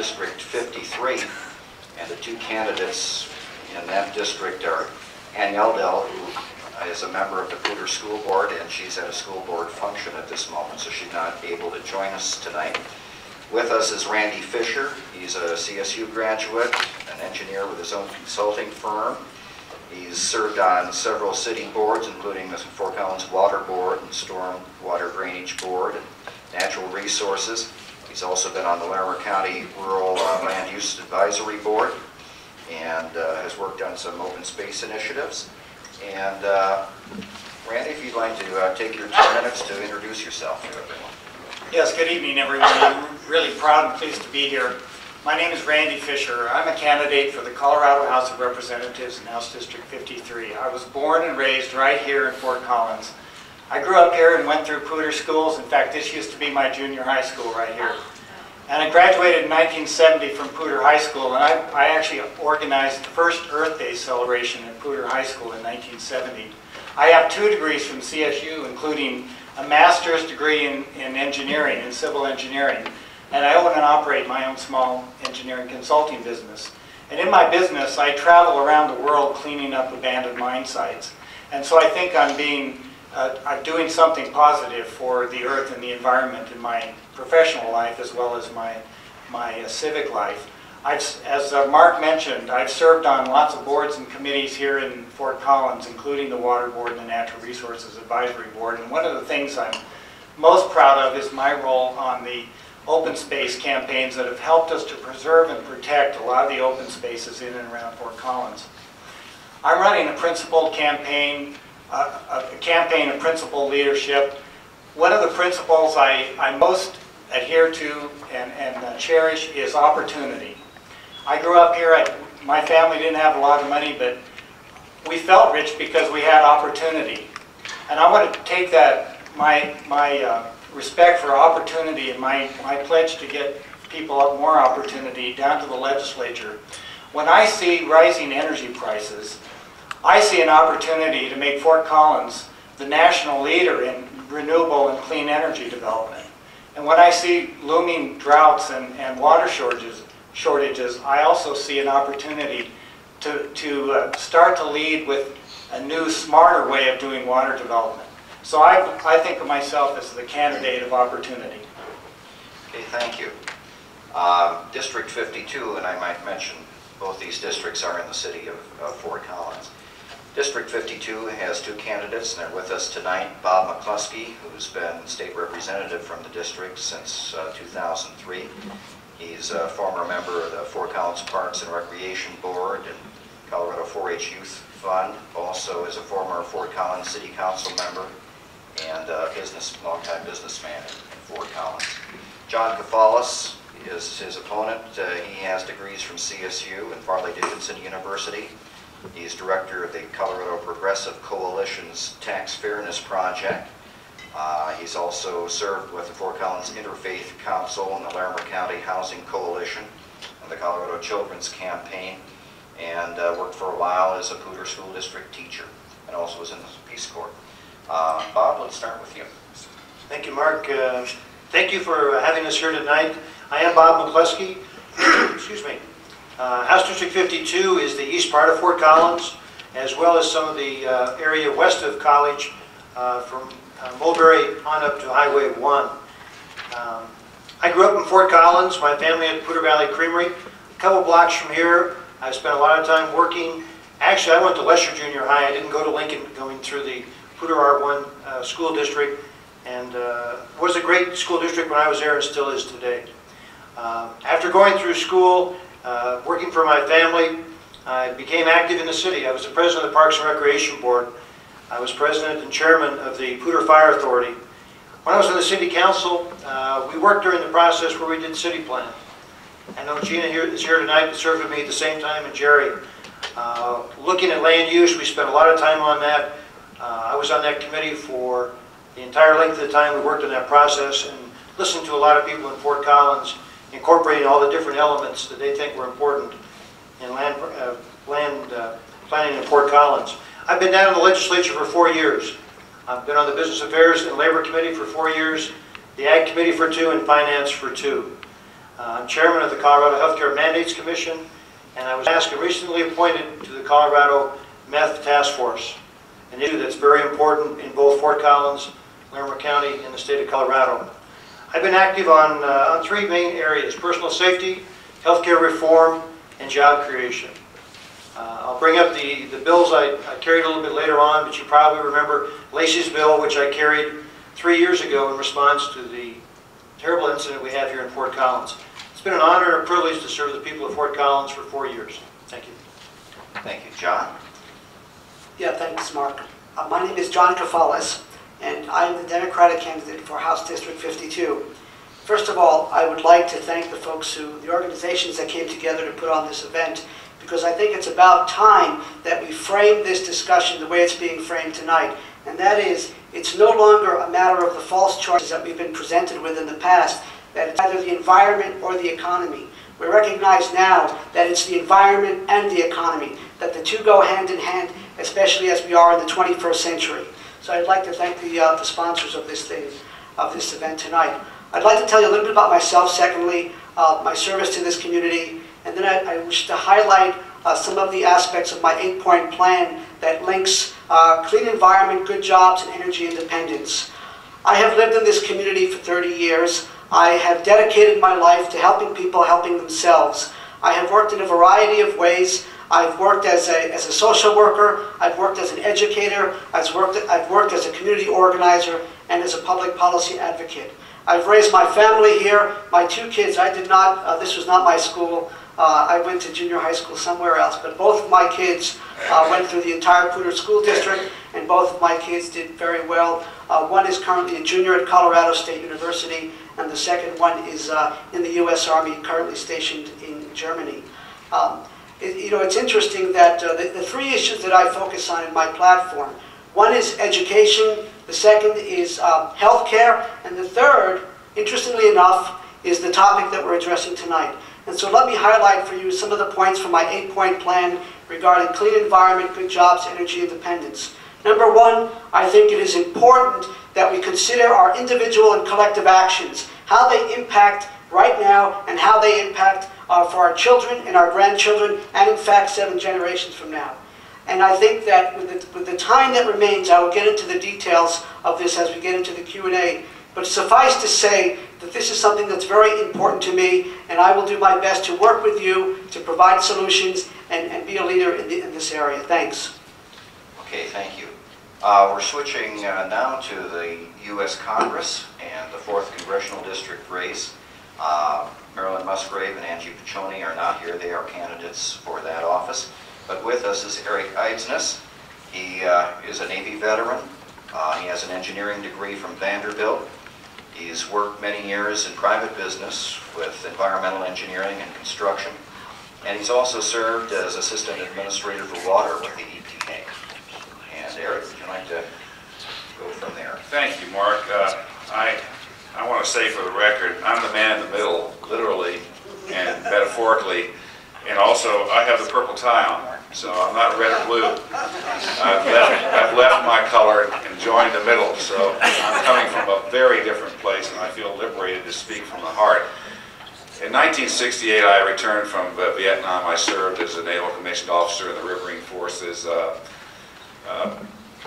District 53, and the two candidates in that district are Ann Yeldell, who is a member of the Poudre School Board, and she's at a school board function at this moment, so she's not able to join us tonight. With us is Randy Fischer. He's a CSU graduate, an engineer with his own consulting firm. He's served on several city boards, including the Fort Collins Water Board and Storm Water Drainage Board and Natural Resources. He's also been on the Larimer County Rural Land Use Advisory Board and has worked on some open space initiatives. And Randy, if you'd like to take your 10 minutes to introduce yourself to everyone. Yes, good evening, everyone. I'm really proud and pleased to be here. My name is Randy Fischer. I'm a candidate for the Colorado House of Representatives in House District 53. I was born and raised right here in Fort Collins. I grew up here and went through Poudre schools. In fact, this used to be my junior high school right here. And I graduated in 1970 from Poudre High School, and I actually organized the first Earth Day celebration at Poudre High School in 1970. I have 2 degrees from CSU, including a master's degree in engineering, in civil engineering. And I own and operate my own small engineering consulting business. And in my business, I travel around the world cleaning up abandoned mine sites. And so I think I'm doing something positive for the earth and the environment in my professional life as well as my civic life. As Mark mentioned, I've served on lots of boards and committees here in Fort Collins, including the Water Board and the Natural Resources Advisory Board. And one of the things I'm most proud of is my role on the open space campaigns that have helped us to preserve and protect a lot of the open spaces in and around Fort Collins. I'm running a principled campaign, a campaign of principled leadership. One of the principles I most adhere to and cherish is opportunity. I grew up here. My family didn't have a lot of money, but we felt rich because we had opportunity. And I want to take that, my respect for opportunity and my pledge to get people more opportunity down to the legislature. When I see rising energy prices, I see an opportunity to make Fort Collins the national leader in renewable and clean energy development. And when I see looming droughts and water shortages, I also see an opportunity to start to lead with a new, smarter way of doing water development. So I think of myself as the candidate of opportunity. Okay, thank you. District 52, and I might mention both these districts are in the city of Fort Collins. District 52 has 2 candidates, and they're with us tonight. Bob McCluskey, who's been state representative from the district since 2003. He's a former member of the Fort Collins Parks and Recreation Board and Colorado 4-H Youth Fund. Also is a former Fort Collins City Council member and a longtime businessman in Fort Collins. John Kefalas is his opponent. He has degrees from CSU and Farley-Dickinson University. He's director of the Colorado Progressive Coalition's Tax Fairness Project. He's also served with the Fort Collins Interfaith Council and the Larimer County Housing Coalition and the Colorado Children's Campaign, and worked for a while as a Poudre School District teacher, and also was in the Peace Corps. Bob, let's start with you. Thank you, Mark. Thank you for having us here tonight. I am Bob McCluskey. Excuse me. House District 52 is the east part of Fort Collins, as well as some of the area west of College, from Mulberry on up to Highway 1. I grew up in Fort Collins. My family had Poudre Valley Creamery. A couple blocks from here, I spent a lot of time working. Actually, I went to Lesher Junior High. I didn't go to Lincoln, going through the Poudre R1 school district, and was a great school district when I was there and still is today. After going through school, working for my family, I became active in the city. I was the president of the Parks and Recreation Board. I was president and chairman of the Poudre Fire Authority. When I was on the city council, we worked during the process where we did city plan. I know Gina is here tonight to serve with me at the same time, and Jerry. Looking at land use, we spent a lot of time on that. I was on that committee for the entire length of the time we worked on that process, and listened to a lot of people in Fort Collins, incorporating all the different elements that they think were important in land planning in Fort Collins. I've been down in the legislature for 4 years. I've been on the Business Affairs and Labor Committee for 4 years, the Ag Committee for 2, and Finance for 2. I'm chairman of the Colorado Healthcare Mandates Commission, and I was asked and recently appointed to the Colorado Meth Task Force, an issue that's very important in both Fort Collins, Larimer County, and the state of Colorado. I've been active on three main areas: personal safety, healthcare reform, and job creation. I'll bring up the bills I carried a little bit later on, but you probably remember Lacey's bill, which I carried 3 years ago in response to the terrible incident we have here in Fort Collins. It's been an honor and a privilege to serve the people of Fort Collins for 4 years. Thank you. Thank you. John? Yeah, thanks, Mark. My name is John Kefalas, and I am the Democratic candidate for House District 52. First of all, I would like to thank the organizations that came together to put on this event, because I think it's about time that we frame this discussion the way it's being framed tonight. And that is, it's no longer a matter of the false choices that we've been presented with in the past, that it's either the environment or the economy. We recognize now that it's the environment and the economy, that the two go hand in hand, especially as we are in the 21st century. So I'd like to thank the sponsors of this event tonight. I'd like to tell you a little bit about myself, secondly, my service to this community, and then I wish to highlight some of the aspects of my 8-point plan that links clean environment, good jobs, and energy independence. I have lived in this community for 30 years. I have dedicated my life to helping people helping themselves. I have worked in a variety of ways. I've worked as a social worker, I've worked as an educator, I've worked as a community organizer, and as a public policy advocate. I've raised my family here. My 2 kids, this was not my school. I went to junior high school somewhere else, but both of my kids went through the entire Poudre School District, and both of my kids did very well. One is currently a junior at Colorado State University, and the second one is in the U.S. Army, currently stationed in Germany. It's interesting that the 3 issues that I focus on in my platform, one is education, the second is healthcare, and the third, interestingly enough, is the topic that we're addressing tonight. And so let me highlight for you some of the points from my 8-point plan regarding clean environment, good jobs, energy independence. Number 1, I think it is important that we consider our individual and collective actions, how they impact right now and how they impact for our children and our grandchildren, and in fact 7 generations from now. And I think that with the time that remains, I will get into the details of this as we get into the Q&A. But suffice to say that this is something that's very important to me, and I will do my best to work with you to provide solutions and be a leader in this area. Thanks. Okay, thank you. We're switching now to the U.S. Congress and the 4th Congressional District race. Marilyn Musgrave and Angie Piccioni are not here. They are candidates for that office. But with us is Eric Eidness. He is a Navy veteran. He has an engineering degree from Vanderbilt. He's worked many years in private business with environmental engineering and construction. And he's also served as assistant administrator for water with the EPA. And Eric, would you like to go from there? Thank you, Mark. I want to say for the record, I'm the man in the middle, literally and metaphorically. And also, I have the purple tie on, so I'm not red or blue. I've left my color and joined the middle, so I'm coming from a very different place, and I feel liberated to speak from the heart. In 1968, I returned from Vietnam. I served as a naval commissioned officer in the riverine forces,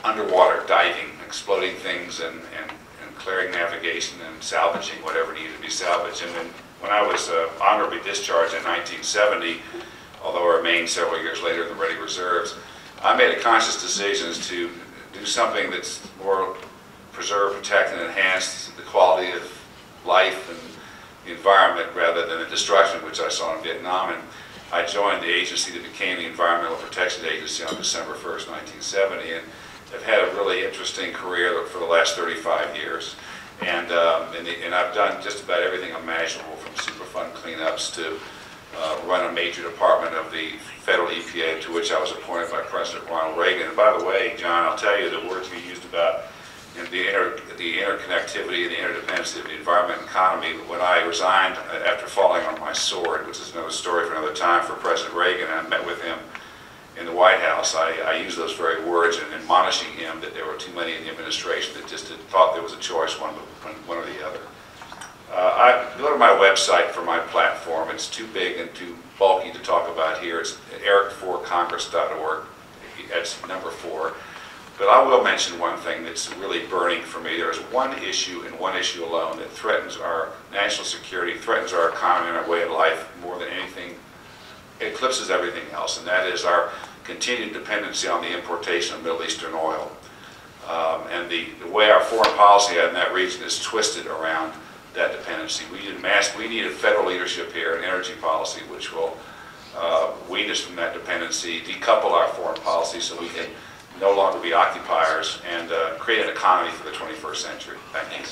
underwater diving, exploding things, and clearing navigation and salvaging whatever needed to be salvaged. And when I was honorably discharged in 1970, although I remained several years later in the Ready Reserves, I made a conscious decision to do something that's more preserve, protect, and enhance the quality of life and the environment rather than the destruction which I saw in Vietnam. And I joined the agency that became the Environmental Protection Agency on December 1st, 1970, and I've had a really interesting career for the last 35 years. And I've done just about everything imaginable, from Superfund cleanups to run a major department of the federal EPA, to which I was appointed by President Ronald Reagan. And by the way, John, I'll tell you the words you used about the interconnectivity and the interdependency of the environment and economy. When I resigned after falling on my sword, which is another story for another time, for President Reagan, and I met with him in the White House, I used those very words in admonishing him that there were too many in the administration that just thought there was a choice, one or the other. Go to my website for my platform. It's too big and too bulky to talk about here. It's eric4congress.org. That's number 4. But I will mention one thing that's really burning for me. There is one issue and one issue alone that threatens our national security, threatens our economy and our way of life more than anything. It eclipses everything else, and that is our continued dependency on the importation of Middle Eastern oil. And the way our foreign policy in that region is twisted around that dependency. We need a federal leadership here in energy policy which will wean us from that dependency, decouple our foreign policy so we can no longer be occupiers, and create an economy for the 21st century. Thank you.